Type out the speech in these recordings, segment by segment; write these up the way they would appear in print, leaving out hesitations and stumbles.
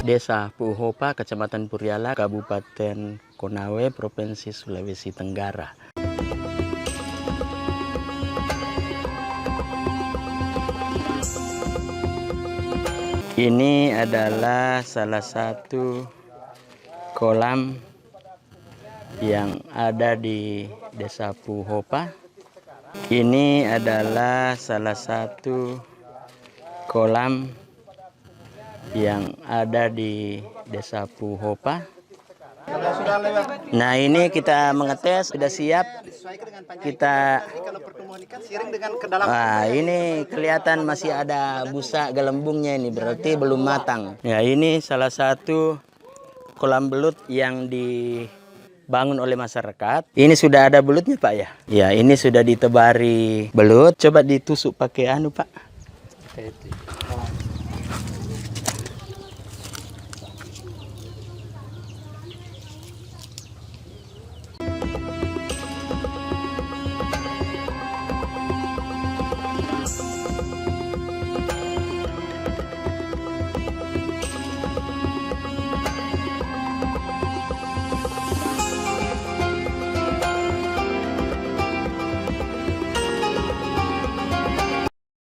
Desa Puhopa, Kecamatan Puriala, Kabupaten Konawe, Provinsi Sulawesi Tenggara. Ini adalah salah satu kolam yang ada di Desa Puhopa. Ini adalah salah satu kolam yang ada di Desa Puhopa. Nah, ini kita mengetes, sudah siap. Kita ini kelihatan masih ada busa gelembungnya, ini berarti belum matang. Ya, ini salah satu kolam belut yang dibangun oleh masyarakat. Ini sudah ada belutnya, Pak, ya? Ya, ini sudah ditebari belut. Coba ditusuk pakai anu, Pak.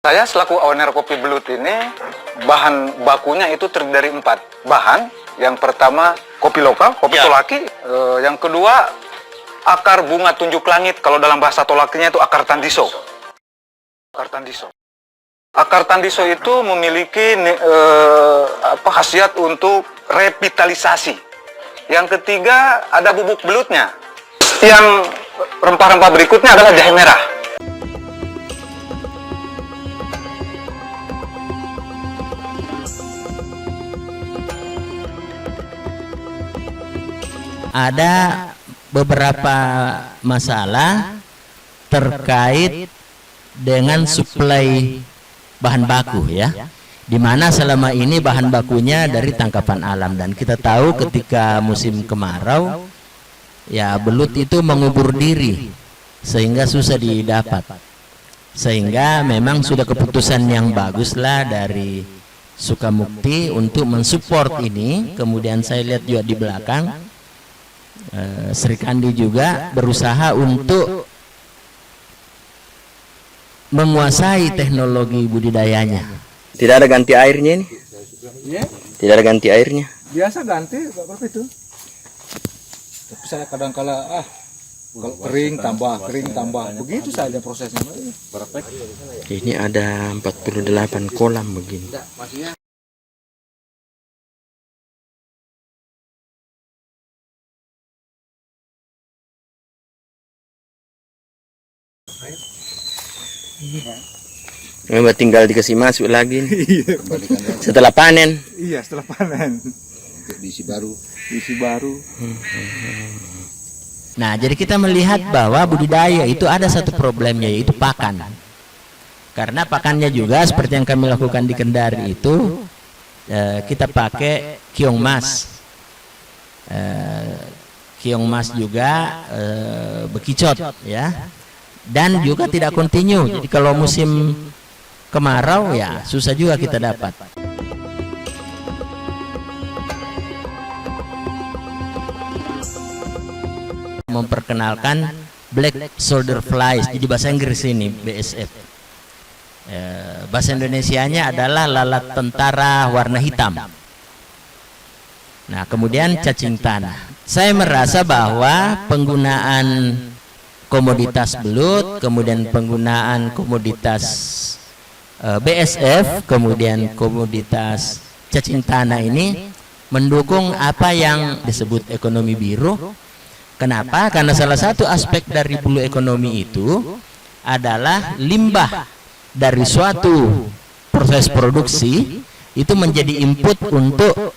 Saya selaku owner kopi belut ini, bahan bakunya itu terdiri dari 4 bahan. Yang pertama kopi lokal, kopi tolaki. Yang kedua akar bunga tunjuk langit, kalau dalam bahasa tolakinya itu akar tandiso. Akar tandiso itu memiliki khasiat untuk revitalisasi. Yang ketiga ada bubuk belutnya. Yang rempah-rempah berikutnya adalah jahe merah. Ada beberapa masalah terkait dengan suplai bahan baku, ya, di mana selama ini bahan bakunya dari tangkapan alam, dan kita tahu ketika musim kemarau ya belut itu mengubur diri sehingga susah didapat, sehingga memang sudah keputusan yang baguslah dari Sukamukti untuk mensupport ini. Kemudian saya lihat juga di belakang Sri Kandi juga berusaha untuk menguasai teknologi budidayanya. Tidak ada ganti airnya ini? Tidak ada ganti airnya? Biasa ganti, berapa itu? Tapi saya kadang-kala kalau kering tambah, begitu saja prosesnya. Ini ada 48 kolam begini. Memang tinggal dikasih masuk lagi nih. Setelah panen. Iya, setelah panen. Diisi baru. Nah, jadi kita melihat bahwa budidaya itu ada satu problemnya, yaitu pakan. Karena pakannya juga seperti yang kami lakukan di Kendari itu, kita pakai kiong mas. Kiong mas juga bekicot, ya. Dan juga tidak kontinu. Jadi kalau musim kemarau ya susah juga kita dapat. Memperkenalkan black soldier flies, jadi bahasa Inggris ini BSF. Bahasa Indonesianya adalah lalat tentara warna hitam. Nah, kemudian cacing tanah. Saya merasa bahwa penggunaan komoditas belut, kemudian penggunaan komoditas BSF, kemudian komoditas cacing tanah ini mendukung apa yang disebut ekonomi biru. Kenapa? Karena salah satu aspek dari blue ekonomi itu adalah limbah dari suatu proses produksi itu menjadi input untuk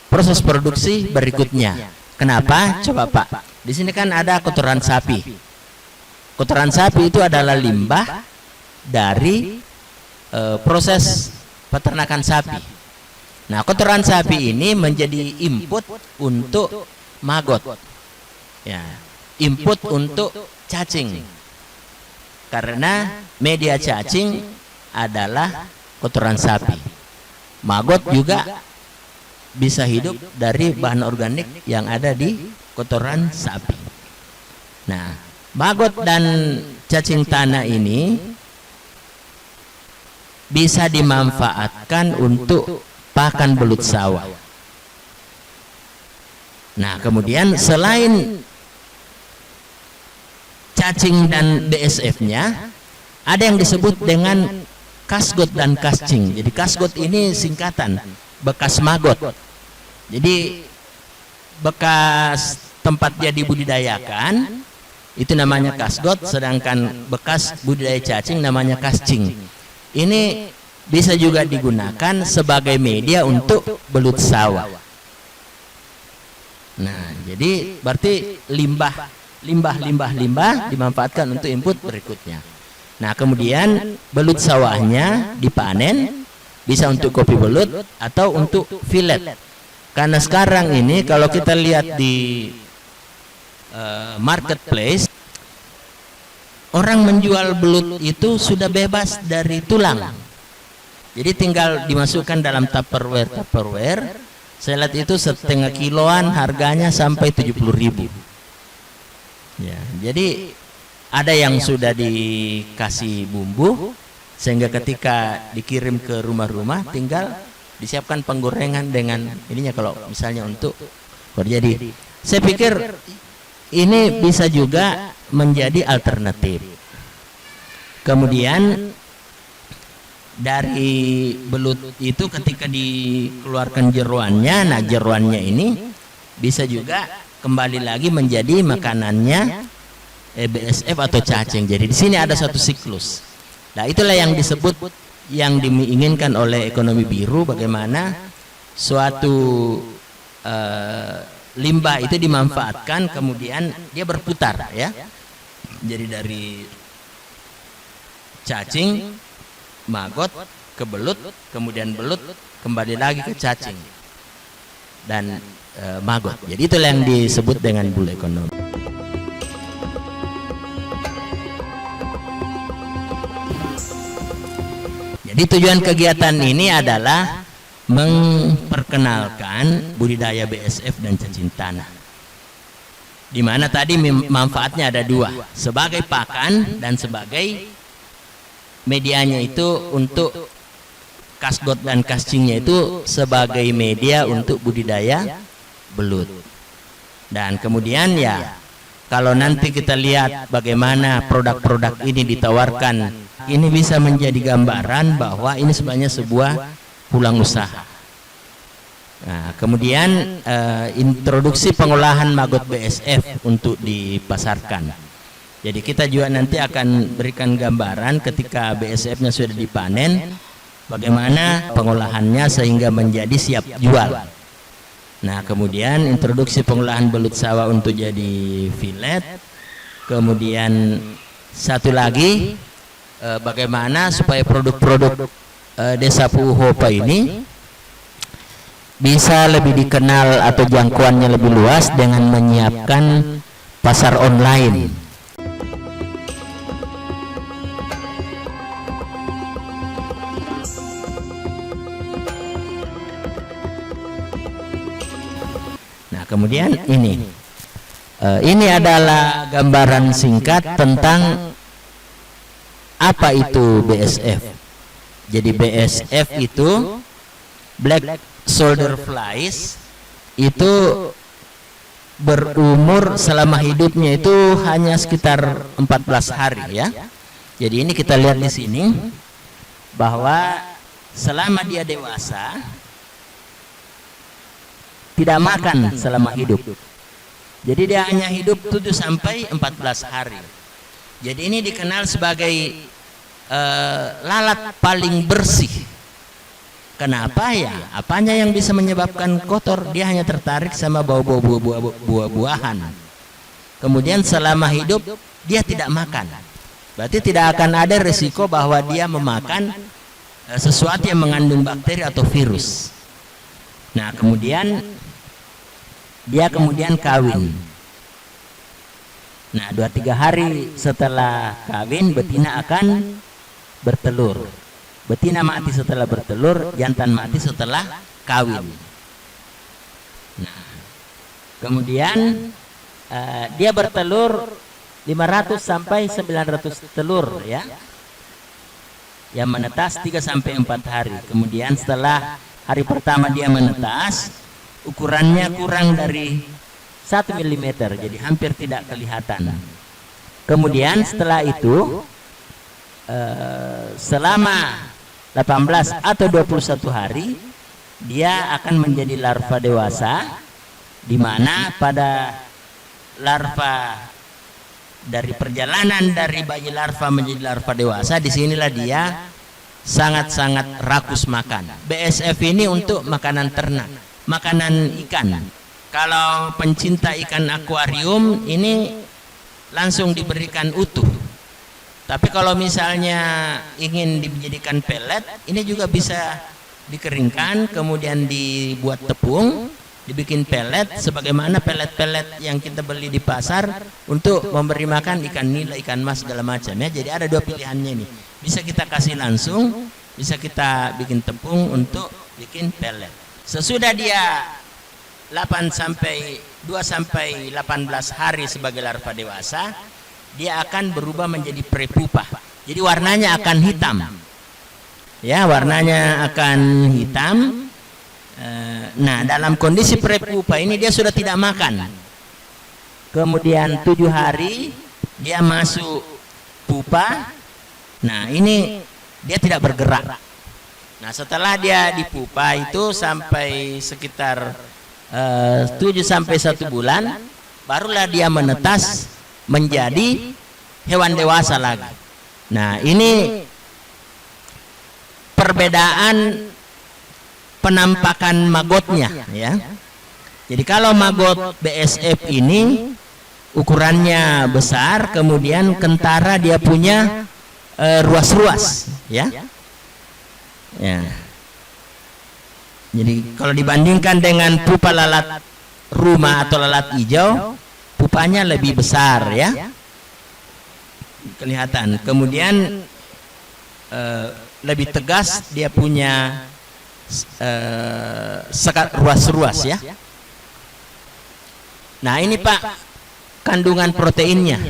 proses produksi berikutnya. Kenapa? Coba Pak, di sini kan ada kotoran sapi. Kotoran sapi itu adalah limbah dari proses peternakan sapi. Nah, kotoran sapi ini menjadi input untuk maggot, ya, input untuk cacing. Karena media cacing adalah kotoran sapi. Maggot juga bisa hidup dari bahan organik yang ada di kotoran sapi. Nah, maggot dan cacing tanah ini bisa dimanfaatkan untuk pakan belut sawah. Nah, kemudian selain cacing dan BSF-nya, ada yang disebut dengan kasgot dan kascing. Jadi kasgot ini singkatan bekas maggot. Jadi bekas tempat dia dibudidayakan itu namanya kasgot, sedangkan bekas budidaya cacing namanya kascing. Ini bisa juga digunakan sebagai media untuk belut sawah. Nah, jadi berarti limbah dimanfaatkan untuk input berikutnya. Nah, kemudian belut sawahnya dipanen, bisa untuk kopi belut atau untuk filet. Karena sekarang ini kalau kita lihat di marketplace, orang menjual belut itu sudah bebas dari tulang. Jadi tinggal dimasukkan dalam tupperware. Saya lihat itu setengah kiloan, harganya sampai 70.000. Ya, jadi ada yang sudah dikasih bumbu, sehingga ketika dikirim ke rumah-rumah tinggal disiapkan penggorengan dengan ininya. Kalau misalnya untuk jadi, saya pikir ini bisa juga menjadi alternatif. Kemudian dari belut itu ketika dikeluarkan jeroannya, nah jeroannya ini bisa juga kembali lagi menjadi makanannya BSF atau cacing. Jadi di sini ada satu siklus. Nah, itulah yang disebut, yang diinginkan oleh ekonomi biru, bagaimana suatu limbah itu dimanfaatkan, kemudian dia berputar, ya. Jadi dari cacing, maggot ke belut, kemudian belut kembali lagi ke cacing dan maggot. Jadi itulah yang disebut dengan bulu ekonomi. Jadi tujuan kegiatan ini adalah memperkenalkan budidaya BSF dan cacing tanah, di mana tadi manfaatnya ada dua, sebagai pakan dan sebagai medianya itu untuk kasgot dan kascingnya itu sebagai media untuk budidaya belut. Dan kemudian ya, kalau nanti kita lihat bagaimana produk-produk ini ditawarkan, ini bisa menjadi gambaran bahwa ini sebenarnya sebuah pulang usaha. Nah, kemudian introduksi pengolahan maggot BSF untuk dipasarkan. Jadi kita juga nanti akan berikan gambaran ketika BSF-nya sudah dipanen, bagaimana pengolahannya sehingga menjadi siap jual. Nah, kemudian introduksi pengolahan belut sawah untuk jadi filet. Kemudian satu lagi, bagaimana supaya produk-produk Desa Puuhopa ini bisa lebih dikenal atau jangkauannya lebih luas dengan menyiapkan pasar online. Nah, kemudian ini adalah gambaran singkat tentang apa itu BSF. Jadi BSF itu black soldier flies, itu berumur selama hidupnya itu hanya sekitar 14 hari, ya. Jadi ini kita lihat di sini bahwa selama dia dewasa tidak makan selama hidup. Jadi dia hanya hidup 7 sampai 14 hari. Jadi ini dikenal sebagai lalat paling bersih. Kenapa ya? Apanya yang bisa menyebabkan kotor? Dia hanya tertarik sama bau-bau buah-buahan. Kemudian selama hidup dia tidak makan. Berarti tidak akan ada risiko bahwa dia memakan sesuatu yang mengandung bakteri atau virus. Nah, kemudian dia kawin. Nah, 2-3 hari setelah kawin betina akan bertelur. Betina mati setelah bertelur, jantan mati setelah kawin. Nah, kemudian dia bertelur 500 sampai 900 telur ya. Yang menetas 3 sampai 4 hari. Kemudian setelah hari pertama dia menetas, ukurannya kurang dari 1 mm, jadi hampir tidak kelihatan. Kemudian setelah itu selama 18 atau 21 hari dia akan menjadi larva dewasa, di mana pada larva dari perjalanan dari bayi larva menjadi larva dewasa, disinilah dia sangat-sangat rakus makan. BSF ini untuk makanan ternak, makanan ikan. Kalau pencinta ikan akuarium ini langsung diberikan utuh. Tapi kalau misalnya ingin dijadikan pelet, ini juga bisa dikeringkan, kemudian dibuat tepung, dibikin pelet, sebagaimana pelet-pelet yang kita beli di pasar untuk memberi makan ikan nila, ikan mas, segala macam ya. Jadi ada dua pilihannya ini. Bisa kita kasih langsung, bisa kita bikin tepung untuk bikin pelet. Sesudah dia 2 sampai 18 hari sebagai larva dewasa, dia akan berubah menjadi prepupa. Jadi warnanya akan hitam. Ya, warnanya akan hitam. Nah, dalam kondisi prepupa ini dia sudah tidak makan. Kemudian 7 hari dia masuk pupa. Nah, ini dia tidak bergerak. Nah, setelah dia di pupa itu sampai sekitar 7 sampai 1 bulan, barulah dia menetas menjadi hewan dewasa lagi. Nah, ini perbedaan penampakan magotnya ya. Jadi kalau magot BSF ini ukurannya besar, kemudian kentara dia punya ruas-ruas ya. Ya. Jadi kalau dibandingkan dengan pupa lalat rumah atau lalat hijau, pupanya lebih besar ya. Kelihatan. Kemudian lebih tegas, dia punya sekat ruas-ruas ya. Nah, ini Pak kandungan proteinnya.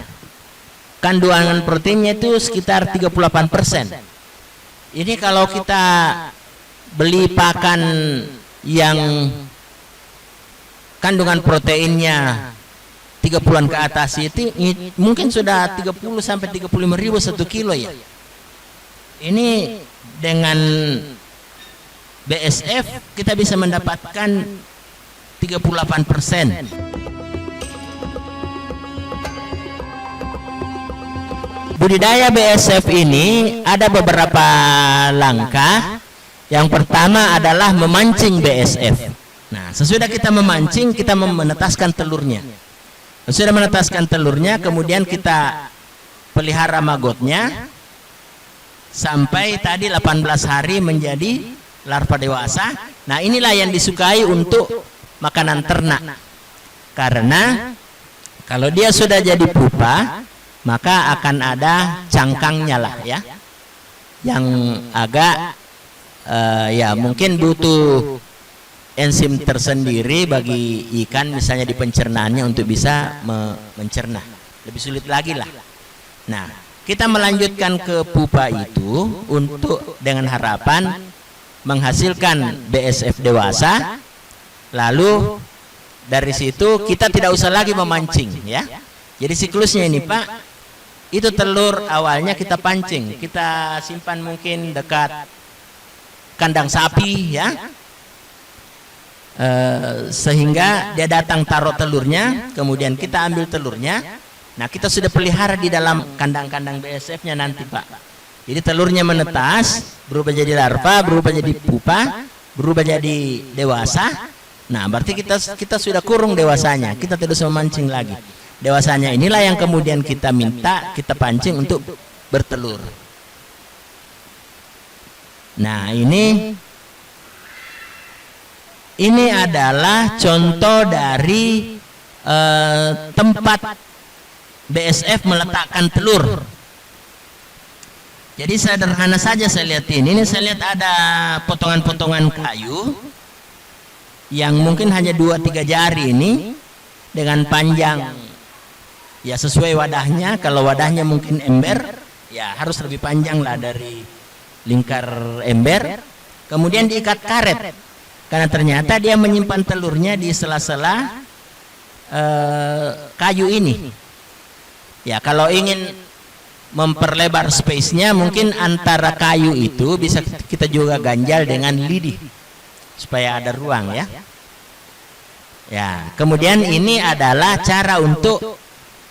Kandungan proteinnya itu sekitar 38%. Ini kalau kita beli pakan yang kandungan proteinnya 30-an ke atas itu mungkin sudah 30 sampai 35 ribu 1 kilo ya. Ini dengan BSF kita bisa mendapatkan 38%. Budidaya BSF ini ada beberapa langkah. Yang pertama adalah memancing BSF. Nah, sesudah kita memancing, kita menetaskan telurnya. Sesudah menetaskan telurnya, kemudian kita pelihara magotnya sampai tadi 18 hari menjadi larva dewasa. Nah, inilah yang disukai untuk makanan ternak. Karena kalau dia sudah jadi pupa, maka akan ada cangkangnya lah ya. Yang agak ya mungkin butuh enzim tersendiri bagi ikan, misalnya di pencernaannya untuk bisa mencerna. Lebih sulit lagi lah. Nah, kita melanjutkan ke pupa itu untuk dengan harapan menghasilkan BSF dewasa. Lalu dari situ kita tidak usah lagi memancing ya. Jadi siklusnya ini Pak, itu telur awalnya kita pancing, kita simpan mungkin dekat kandang sapi ya, sehingga dia datang taruh telurnya, kemudian kita ambil telurnya. Nah, kita sudah pelihara di dalam kandang-kandang BSF-nya nanti Pak. Jadi telurnya menetas, berubah jadi larva, berubah jadi pupa, berubah jadi dewasa. Nah, berarti kita sudah kurung dewasanya, kita tidak usah memancing lagi. Dewasanya inilah yang kemudian kita minta, kita pancing untuk bertelur. Nah, ini adalah contoh dari tempat BSF meletakkan telur. Jadi sederhana saja saya lihat ini saya lihat ada potongan-potongan kayu. yang mungkin hanya 2-3 jari ini dengan panjang ya sesuai wadahnya. Kalau wadahnya mungkin ember, ya harus lebih panjang lah dari lingkar ember. Kemudian diikat karet, karena ternyata dia menyimpan telurnya di sela-sela kayu ini. Ya, kalau ingin memperlebar space-nya, mungkin antara kayu itu bisa kita juga ganjal dengan lidi supaya ada ruang ya. Ya, kemudian ini adalah cara untuk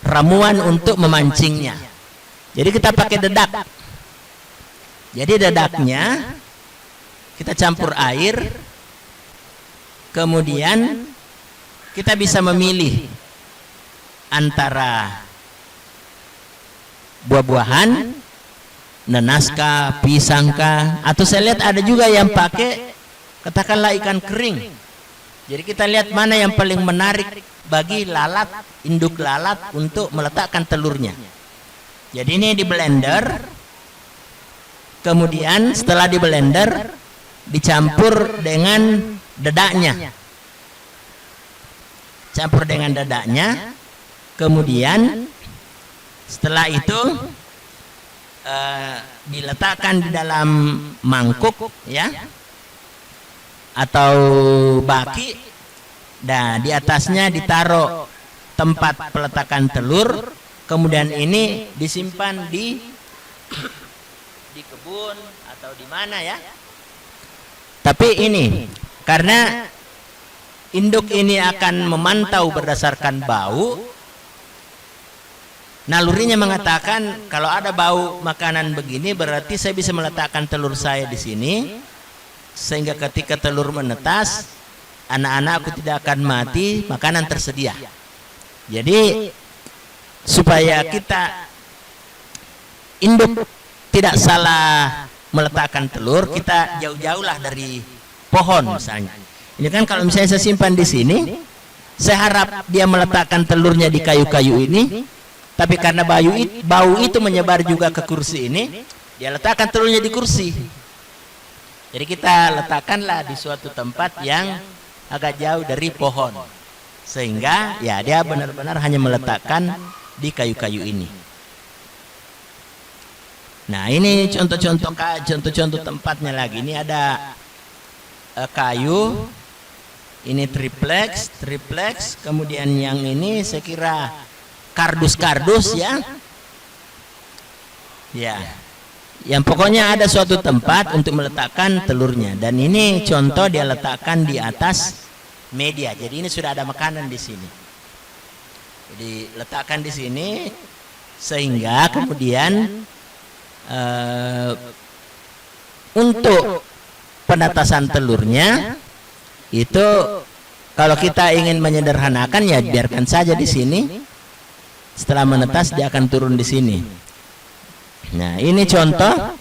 ramuan untuk memancingnya. Jadi kita pakai dedak. Jadi dedaknya kita campur air, kemudian kita bisa memilih antara buah-buahan, nanas-kah, pisang-kah, atau saya lihat ada juga yang pakai katakanlah ikan kering. Jadi kita lihat mana yang paling menarik bagi lalat, induk lalat untuk meletakkan telurnya. Jadi ini di blender, kemudian setelah di blender dicampur dengan dedaknya, campur dengan dedaknya, kemudian setelah itu diletakkan di dalam mangkuk ya, atau baki. Nah, di atasnya ditaruh tempat peletakan telur, kemudian ini disimpan di kebun atau di mana ya. Tapi ini karena induk ini akan memantau berdasarkan bau, nalurinya mengatakan kalau ada bau makanan begini berarti saya bisa meletakkan telur saya di sini, sehingga ketika telur menetas anak-anakku tidak akan mati, makanan tersedia. Jadi supaya kita induk tidak salah meletakkan telur, kita jauh-jauhlah dari pohon misalnya. Ini kan kalau misalnya saya simpan di sini, saya harap dia meletakkan telurnya di kayu-kayu ini, tapi karena bau itu menyebar juga ke kursi ini, dia letakkan telurnya di kursi. Jadi kita letakkanlah di suatu tempat yang agak jauh dari pohon, sehingga ya dia benar-benar hanya meletakkan di kayu-kayu ini. Nah, ini contoh-contoh tempatnya lagi. Ini ada kayu, ini triplex, kemudian yang ini saya kira kardus ya. Ya. Yang pokoknya ada suatu tempat untuk meletakkan telurnya, dan ini contoh dia letakkan di atas media. Jadi ini sudah ada makanan di sini. Jadi letakkan di sini sehingga kemudian untuk penetasan telurnya itu kalau kita ingin menyederhanakan ya biarkan saja di sini. Setelah menetas dia akan turun di sini. Nah, ini contoh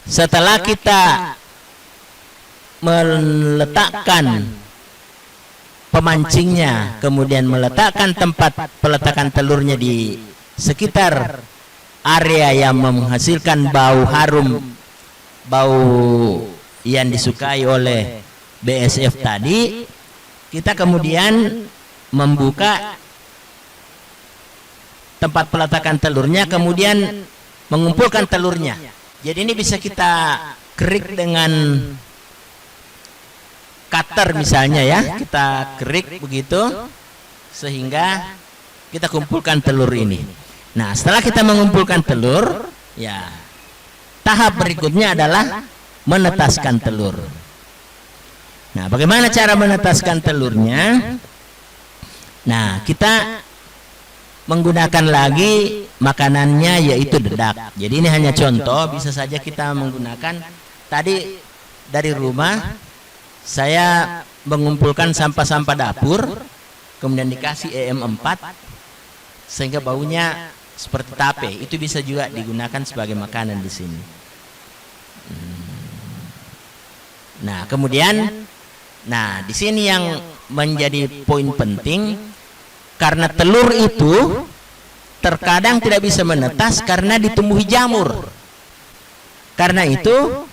setelah kita meletakkan pemancingnya, kemudian meletakkan tempat peletakan telurnya di sekitar area yang menghasilkan bau harum, bau yang disukai oleh BSF tadi, kita kemudian membuka tempat peletakan telurnya, kemudian mengumpulkan telurnya. Jadi ini bisa kita kerik dengan cutter misalnya ya, kita kerik begitu sehingga kita kumpulkan telur ini. Nah, setelah kita mengumpulkan telur, ya tahap berikutnya adalah menetaskan telur. Nah, bagaimana cara menetaskan telurnya? Nah, kita menggunakan lagi makanannya yaitu dedak. Jadi ini hanya contoh, bisa saja kita menggunakan. Tadi dari rumah saya mengumpulkan sampah-sampah dapur, kemudian dikasih EM4 sehingga baunya seperti tape. Itu bisa juga digunakan sebagai makanan di sini. Nah, kemudian di sini yang menjadi poin penting, karena telur itu terkadang tidak bisa menetas karena ditumbuhi jamur. Karena itu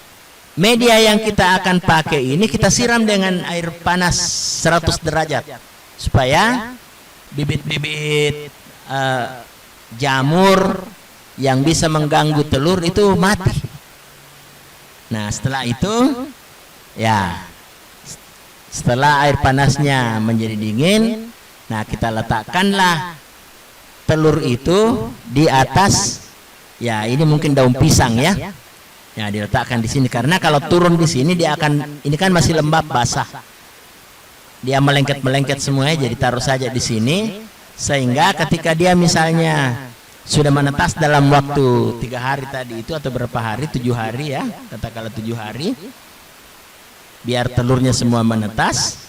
media yang kita akan pakai ini kita siram dengan air panas 100 derajat supaya bibit-bibit jamur yang bisa mengganggu telur itu mati. Nah, setelah itu ya, setelah air panasnya menjadi dingin, nah kita letakkanlah telur itu di atas, ya ini mungkin daun pisang ya. Ya, diletakkan di sini karena kalau turun di sini dia akan, ini kan masih lembab basah. Dia melengket-melengket semuanya, jadi taruh saja di sini sehingga ketika dia misalnya sudah menetas dalam waktu 3 hari tadi itu atau berapa hari, 7 hari ya, katakanlah 7 hari, biar telurnya semua menetas,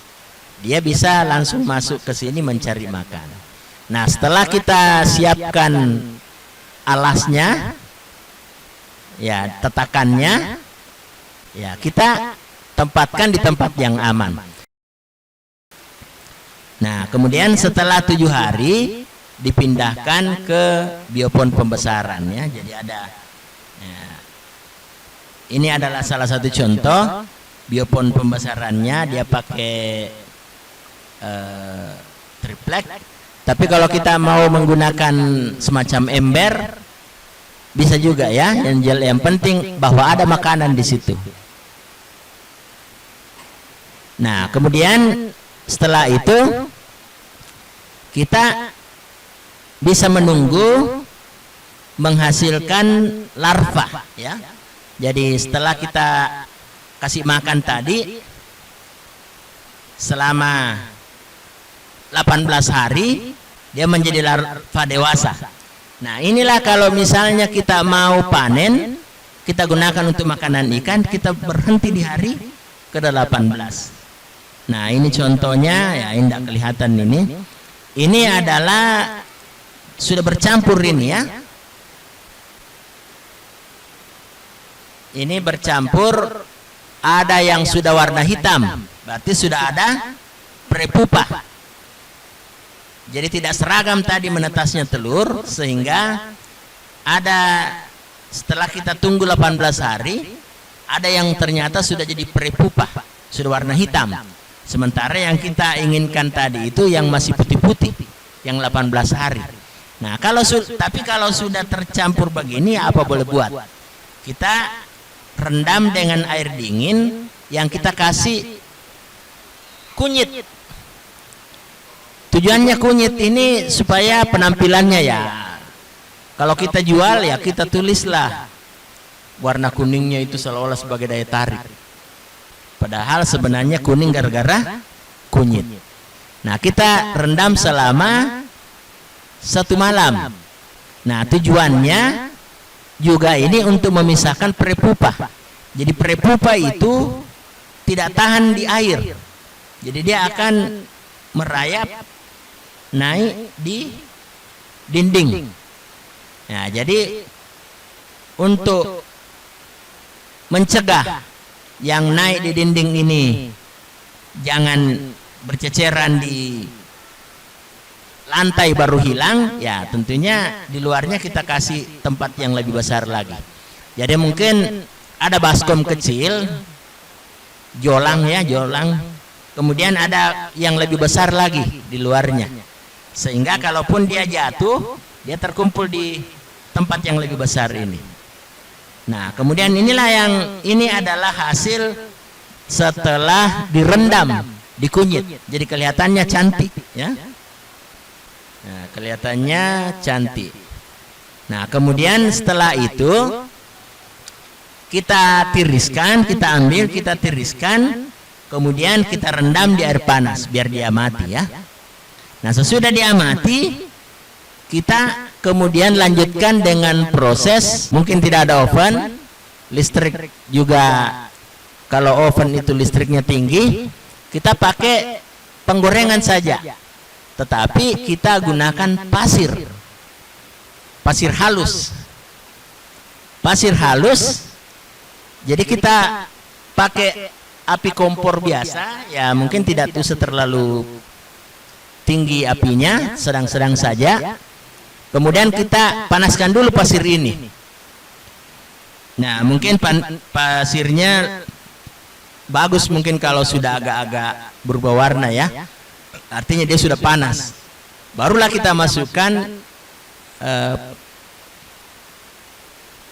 dia bisa langsung masuk ke sini mencari makan. Nah, setelah kita siapkan alasnya, ya tetakannya, ya kita tempatkan di tempat yang aman. Nah, kemudian setelah 7 hari dipindahkan ke biopon pembesaran ya. Jadi ada, ya, ini adalah salah satu contoh biopon pembesarannya. Dia pakai triplek. Tapi kalau kita mau menggunakan semacam ember bisa juga ya. Yang penting bahwa ada makanan di situ. Nah, kemudian setelah itu kita bisa menunggu menghasilkan larva ya. Jadi setelah kita kasih makan tadi selama 18 hari dia menjadi larva dewasa. Nah, inilah kalau misalnya kita mau panen, kita gunakan untuk makanan ikan, kita berhenti di hari ke-18. Nah, ini contohnya ya, ini tidak kelihatan ini. Ini adalah sudah bercampur ini ya. Ini bercampur, ada yang sudah warna hitam, berarti sudah ada prepupa. Jadi tidak seragam tadi menetasnya telur, sehingga ada setelah kita tunggu 18 hari, ada yang ternyata sudah jadi prepupa, sudah warna hitam. Sementara yang kita inginkan tadi itu yang masih putih-putih, yang 18 hari. Nah, tapi kalau sudah tercampur begini, apa boleh buat? Kita rendam dengan air dingin, yang kita kasih kunyit. Tujuannya kunyit ini supaya penampilannya ya, kalau kita jual ya kita tulislah warna kuningnya itu seolah-olah sebagai daya tarik. Padahal sebenarnya kuning gara-gara kunyit. Nah, kita rendam selama 1 malam. Nah, tujuannya juga ini untuk memisahkan prepupa. Jadi prepupa itu tidak tahan di air. Jadi dia akan merayap naik di dinding. Nah, jadi untuk mencegah yang naik di dinding ini jangan berceceran di lantai baru hilang, ya tentunya di luarnya kita kasih tempat yang lebih besar lagi. Jadi mungkin ada baskom kecil, jolang ya, jolang. Kemudian ada yang lebih besar lagi di luarnya. Sehingga kalaupun dia jatuh, dia terkumpul di tempat yang lebih besar ini. Nah, kemudian inilah yang ini adalah hasil setelah direndam di kunyit. Jadi kelihatannya cantik ya. Nah, kelihatannya cantik. Nah, kemudian setelah itu kita tiriskan, kita ambil, kita tiriskan, kemudian kita rendam di air panas biar dia mati ya. Nah, sesudah dia mati, kita kemudian lanjutkan dengan proses, mungkin tidak ada oven, listrik juga, kalau oven itu listriknya tinggi, kita pakai penggorengan saja. Tetapi kita gunakan pasir halus. Pasir halus, jadi kita pakai api kompor biasa, ya mungkin tidak tuh terlalu tinggi apinya, sedang-sedang saja. Kemudian kita panaskan dulu pasir ini. Nah, mungkin pasirnya bagus mungkin kalau sudah agak-agak berubah warna ya. Artinya dia sudah panas. Barulah kita masukkan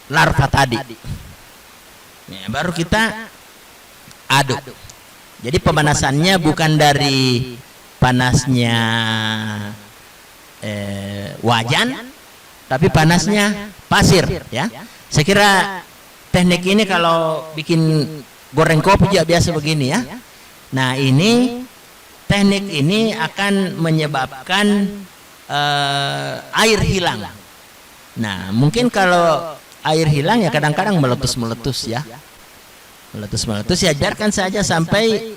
larva tadi. Ya, baru kita aduk. Jadi pemanasannya bukan dari panasnya wajan, tapi panasnya pasir ya. Saya kira teknik ini kalau bikin goreng kopi juga biasa begini ya. Nah, ini teknik ini akan menyebabkan air hilang. Nah, mungkin kalau air hilang ya kadang-kadang meletus-meletus ya. Meletus-meletus ya, biarkan saja sampai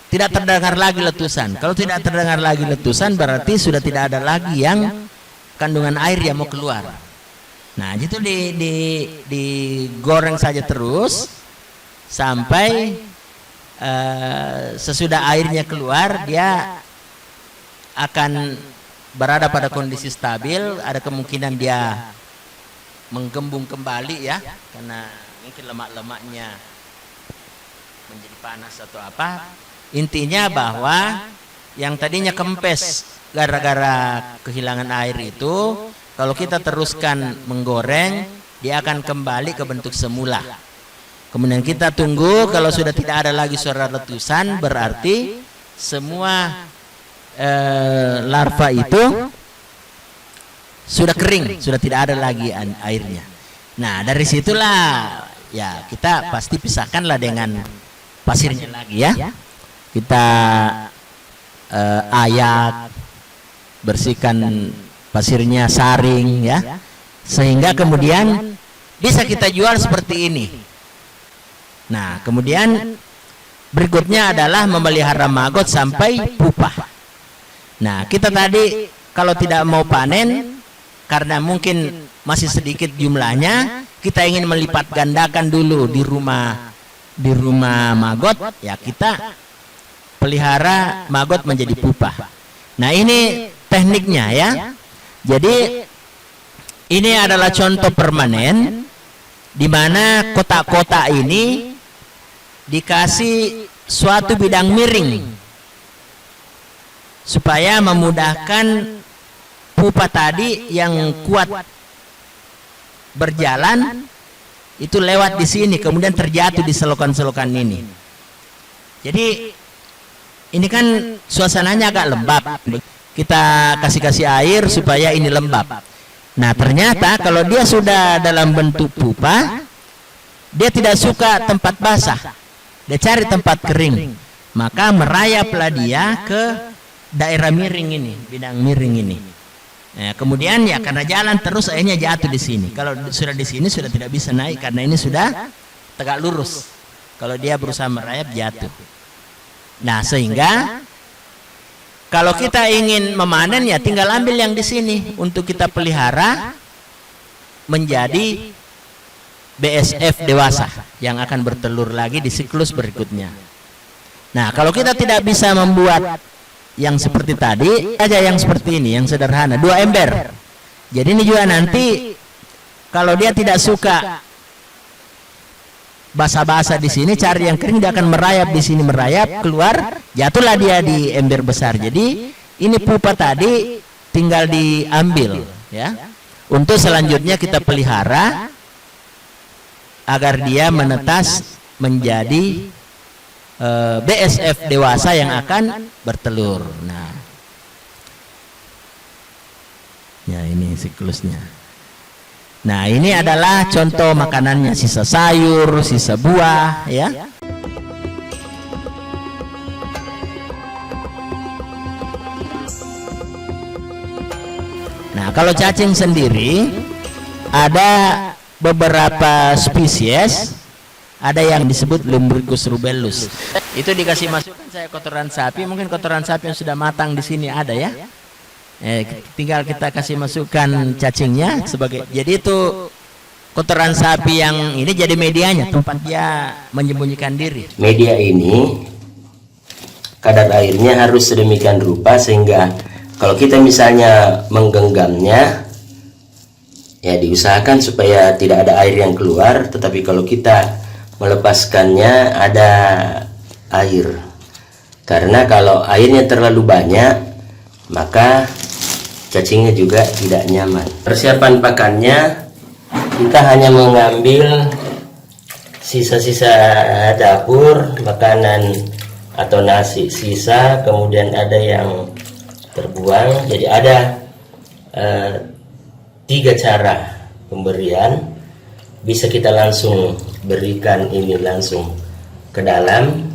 tidak terdengar lagi letusan. Kalau tidak terdengar lagi letusan berarti sudah tidak ada lagi yang kandungan air yang mau keluar. Nah, itu digoreng saja terus sampai sesudah airnya keluar dia akan berada pada kondisi stabil. Ada kemungkinan dia menggembung kembali ya, karena mungkin lemak-lemaknya menjadi panas atau apa. Intinya bahwa yang tadinya kempes gara-gara kehilangan air itu, kalau kita teruskan menggoreng, dia akan kembali ke bentuk semula. Kemudian kita tunggu, kalau sudah tidak ada lagi suara letusan, berarti semua larva itu sudah kering, sudah tidak ada lagi airnya. Nah, dari situlah ya kita pasti pisahkanlah dengan pasirnya lagi ya. Kita ayak, bersihkan pasirnya, saring ya, sehingga kemudian bisa kita jual seperti ini. Nah, kemudian berikutnya adalah memelihara maggot sampai pupa. Nah, kita tadi kalau tidak mau panen karena mungkin masih sedikit jumlahnya, kita ingin melipat gandakan dulu di rumah maggot, ya kita pelihara maggot menjadi pupa. Nah, ini tekniknya ya. Jadi ini adalah contoh permanen di mana kotak-kotak ini dikasih suatu bidang miring supaya memudahkan pupa tadi yang kuat berjalan itu lewat di sini, kemudian terjatuh di selokan-selokan ini. Jadi ini kan suasananya agak lembab, kita kasih air supaya ini lembab. Nah, ternyata kalau dia sudah dalam bentuk pupa, dia tidak suka tempat basah, dia cari tempat kering, maka merayaplah dia ke daerah miring ini, bidang miring ini. Nah, kemudian ya karena jalan terus akhirnya jatuh di sini. Kalau sudah di sini sudah tidak bisa naik karena ini sudah tegak lurus. Kalau dia berusaha merayap jatuh. Nah, sehingga kalau kita ingin memanen ya tinggal ambil yang di sini untuk kita pelihara menjadi BSF dewasa yang akan bertelur lagi di siklus berikutnya. Nah, kalau kita tidak bisa membuat yang seperti tadi, aja yang seperti ini, yang sederhana, 2 ember. Jadi ini juga nanti kalau dia tidak suka basah-basah di sini, cari yang kering, dia akan merayap di sini, merayap keluar, jatuhlah dia di ember besar. Jadi ini pupa tadi tinggal diambil ya. Untuk selanjutnya kita pelihara agar dia menetas menjadi BSF dewasa yang akan bertelur. Nah, ya ini siklusnya. Nah, ini adalah contoh makanannya, sisa sayur, sisa buah ya. Nah, kalau cacing sendiri ada beberapa spesies, ada yang disebut Lumbricus rubellus. Itu dikasih masukan saya kotoran sapi, mungkin kotoran sapi yang sudah matang di sini ada ya. Tinggal kita kasih masukan cacingnya sebagai, jadi itu kotoran sapi yang ini jadi medianya, tempat dia menyembunyikan diri. Media ini kadar airnya harus sedemikian rupa sehingga kalau kita misalnya menggenggamnya Ya, diusahakan supaya tidak ada air yang keluar, tetapi kalau kita melepaskannya ada air. Karena kalau airnya terlalu banyak, maka cacingnya juga tidak nyaman. Persiapan pakannya, kita hanya mengambil sisa-sisa dapur, makanan atau nasi sisa, kemudian ada yang terbuang. Jadi ada 3 cara pemberian. Bisa kita langsung berikan ini langsung ke dalam,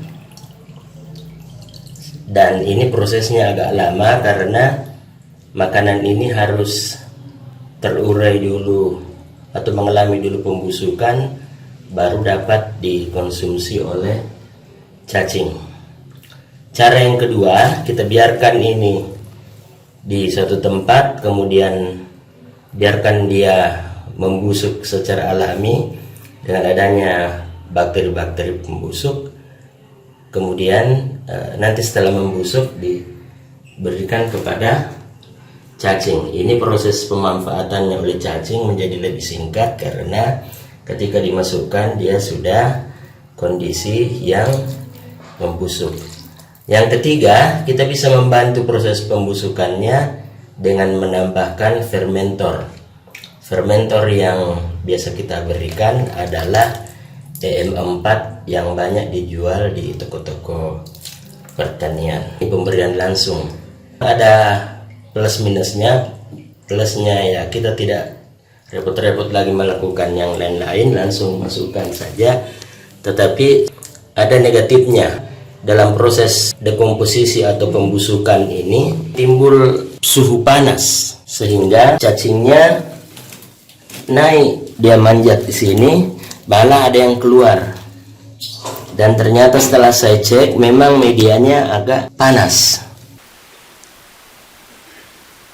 dan ini prosesnya agak lama karena makanan ini harus terurai dulu atau mengalami dulu pembusukan baru dapat dikonsumsi oleh cacing. Cara yang kedua, kita biarkan ini di suatu tempat, kemudian biarkan dia membusuk secara alami dengan adanya bakteri-bakteri pembusuk. Kemudian nanti setelah membusuk diberikan kepada cacing. Ini proses pemanfaatannya oleh cacing menjadi lebih singkat karena ketika dimasukkan dia sudah kondisi yang membusuk. Yang ketiga, kita bisa membantu proses pembusukannya dengan menambahkan fermentor. Fermentor yang biasa kita berikan adalah EM4 yang banyak dijual di toko-toko pertanian. Ini pemberian langsung. Ada plus minusnya. Plusnya ya kita tidak repot-repot lagi melakukan yang lain-lain, langsung masukkan saja. Tetapi ada negatifnya. Dalam proses dekomposisi atau pembusukan ini timbul suhu panas sehingga cacingnya naik, dia manjat di sini, malah ada yang keluar. Dan ternyata setelah saya cek memang medianya agak panas.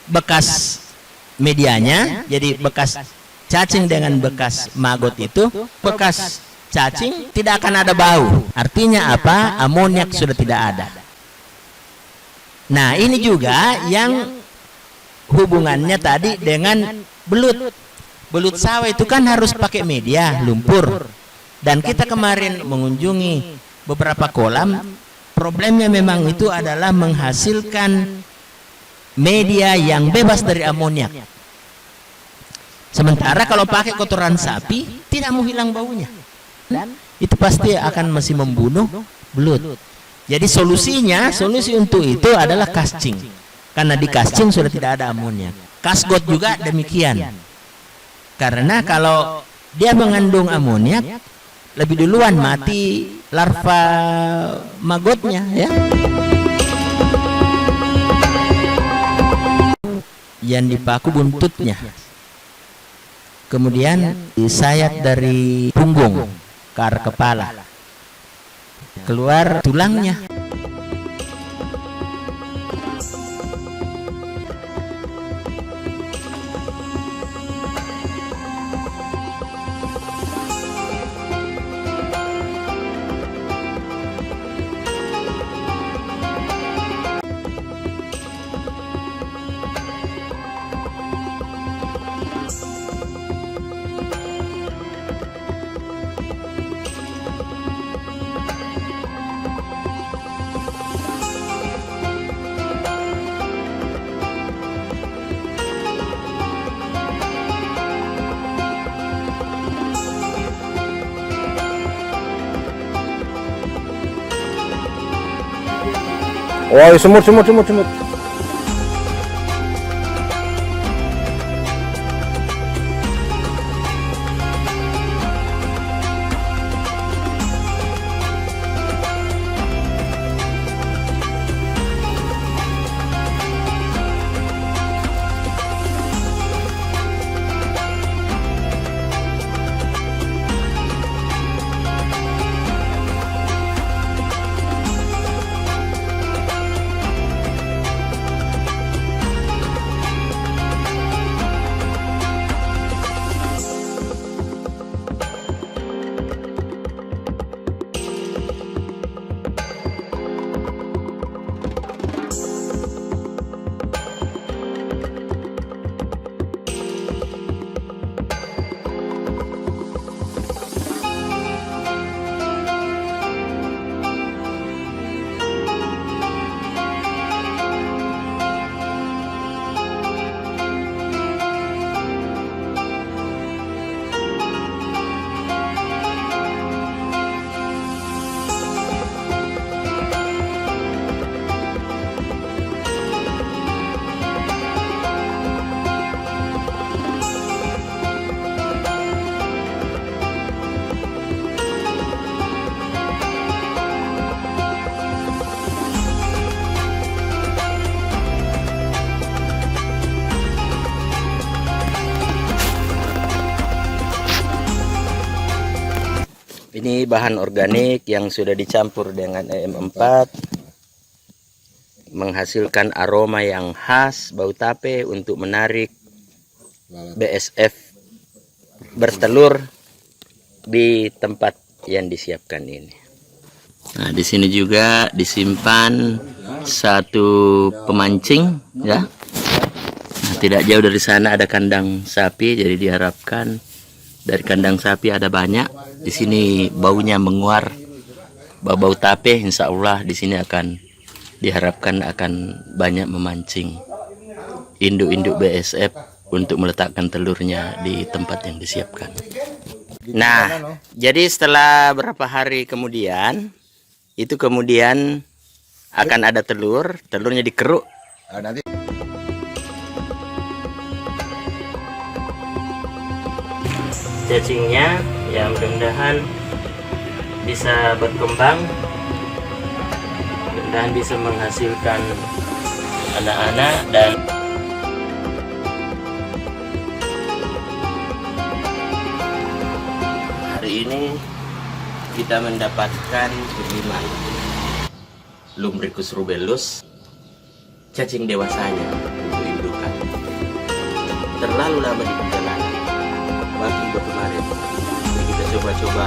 Bekas medianya, jadi bekas cacing dengan bekas maggot itu, bekas cacing tidak akan ada bau. Artinya apa? Amoniak sudah tidak ada. Nah, ini juga yang hubungannya tadi dengan belut. Belut sawah itu kan harus pakai media lumpur. Dan kita kemarin mengunjungi beberapa kolam, problemnya memang itu adalah menghasilkan media yang bebas dari amoniak. Sementara kalau pakai kotoran sapi tidak mau hilang baunya. Dan itu pasti akan masih membunuh belut. Jadi solusi untuk itu adalah casting. Karena di casting sudah tidak ada amoniak. Kasgot juga demikian. Karena kalau dia mengandung amoniak, lebih duluan mati larva maggotnya, ya. Yang dipaku buntutnya. Kemudian disayat dari punggung ke arah kepala, keluar tulangnya. Oh, semut. Ini bahan organik yang sudah dicampur dengan EM4, menghasilkan aroma yang khas bau tape untuk menarik BSF bertelur di tempat yang disiapkan ini. Nah, di sini juga disimpan satu pemancing, ya. Nah, tidak jauh dari sana ada kandang sapi, jadi diharapkan dari kandang sapi ada banyak. Di sini baunya menguar, bau tape. Insya Allah di sini akan diharapkan akan banyak memancing induk-induk BSF untuk meletakkan telurnya di tempat yang disiapkan. Nah, jadi setelah berapa hari kemudian, itu kemudian akan ada telurnya dikeruk. Nanti Cacingnya ya mudah-mudahan bisa berkembang, mudah-mudahan bisa menghasilkan anak-anak. Dan hari ini kita mendapatkan 5 Lumbricus rubellus, cacing dewasanya untuk indukan. Terlalu lama di perjalanan, baru kemarin kita coba-coba